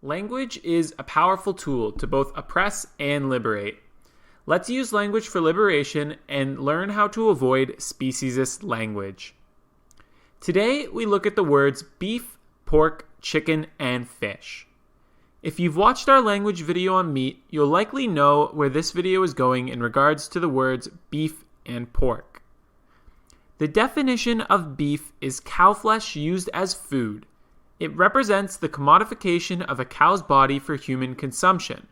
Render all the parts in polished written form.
Language is a powerful tool to both oppress and liberate. Let's use language for liberation and learn how to avoid speciesist language. Today, we look at the words beef, pork, chicken, and fish. If you've watched our language video on meat, you'll likely know where this video is going in regards to the words beef and pork. The definition of beef is cow flesh used as food. It represents the commodification of a cow's body for human consumption.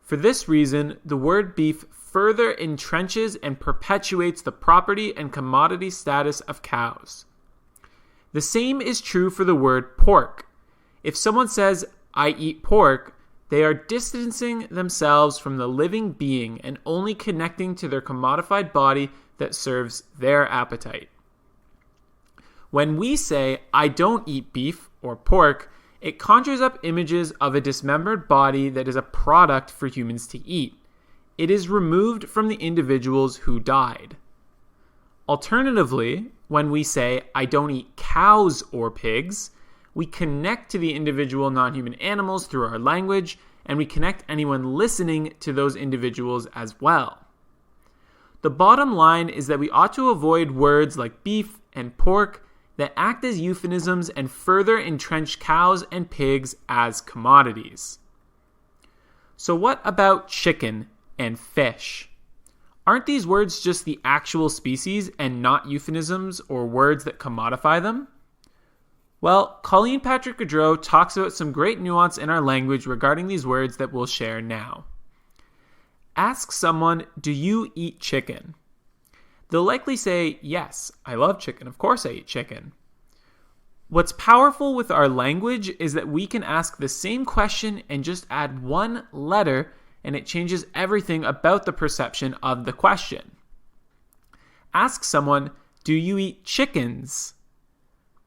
For this reason, the word beef further entrenches and perpetuates the property and commodity status of cows. The same is true for the word pork. If someone says, "I eat pork," they are distancing themselves from the living being and only connecting to their commodified body that serves their appetite. When we say, "I don't eat beef" or pork, it conjures up images of a dismembered body that is a product for humans to eat. It is removed from the individuals who died. Alternatively, when we say, "I don't eat cows or pigs," we connect to the individual non-human animals through our language, and we connect anyone listening to those individuals as well. The bottom line is that we ought to avoid words like beef and pork that act as euphemisms and further entrench cows and pigs as commodities. So what about chicken and fish? Aren't these words just the actual species and not euphemisms or words that commodify them? Well, Colleen Goudreau talks about some great nuance in our language regarding these words that we'll share now. Ask someone, "Do you eat chicken?" They'll likely say, "Yes, I love chicken. Of course I eat chicken." What's powerful with our language is that we can ask the same question and just add one letter, and it changes everything about the perception of the question. Ask someone, "Do you eat chickens?"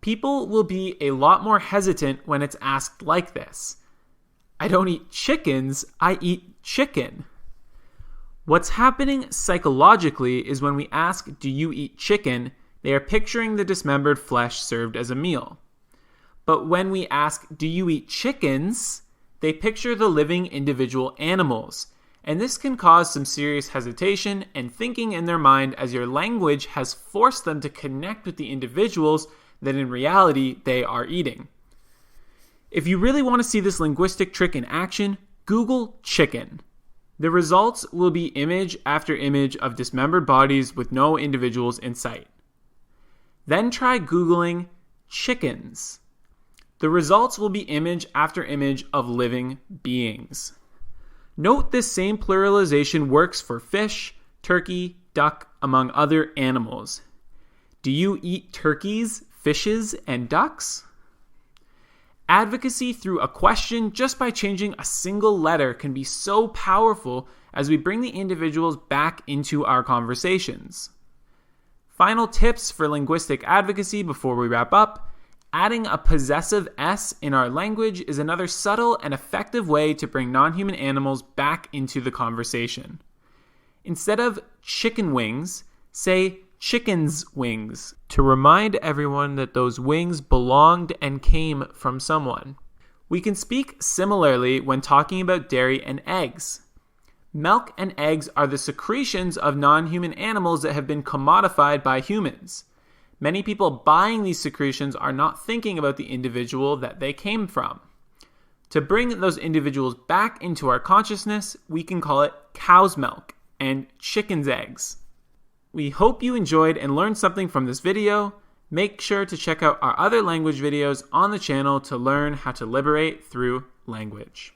People will be a lot more hesitant when it's asked like this. "I don't eat chickens, I eat chicken." What's happening psychologically is when we ask, "Do you eat chicken?" they are picturing the dismembered flesh served as a meal. But when we ask, "Do you eat chickens?" they picture the living individual animals. And this can cause some serious hesitation and thinking in their mind as your language has forced them to connect with the individuals that in reality they are eating. If you really want to see this linguistic trick in action, Google chicken. The results will be image after image of dismembered bodies with no individuals in sight. Then try Googling chickens. The results will be image after image of living beings. Note this same pluralization works for fish, turkey, duck, among other animals. Do you eat turkeys, fishes, and ducks? Advocacy through a question just by changing a single letter can be so powerful as we bring the individuals back into our conversations. Final tips for linguistic advocacy before we wrap up. Adding a possessive S in our language is another subtle and effective way to bring non-human animals back into the conversation. Instead of chicken wings, say chicken's wings, to remind everyone that those wings belonged and came from someone. We can speak similarly when talking about dairy and eggs. Milk and eggs are the secretions of non-human animals that have been commodified by humans. Many people buying these secretions are not thinking about the individual that they came from. To bring those individuals back into our consciousness, we can call it cow's milk and chicken's eggs. We hope you enjoyed and learned something from this video. Make sure to check out our other language videos on the channel to learn how to liberate through language.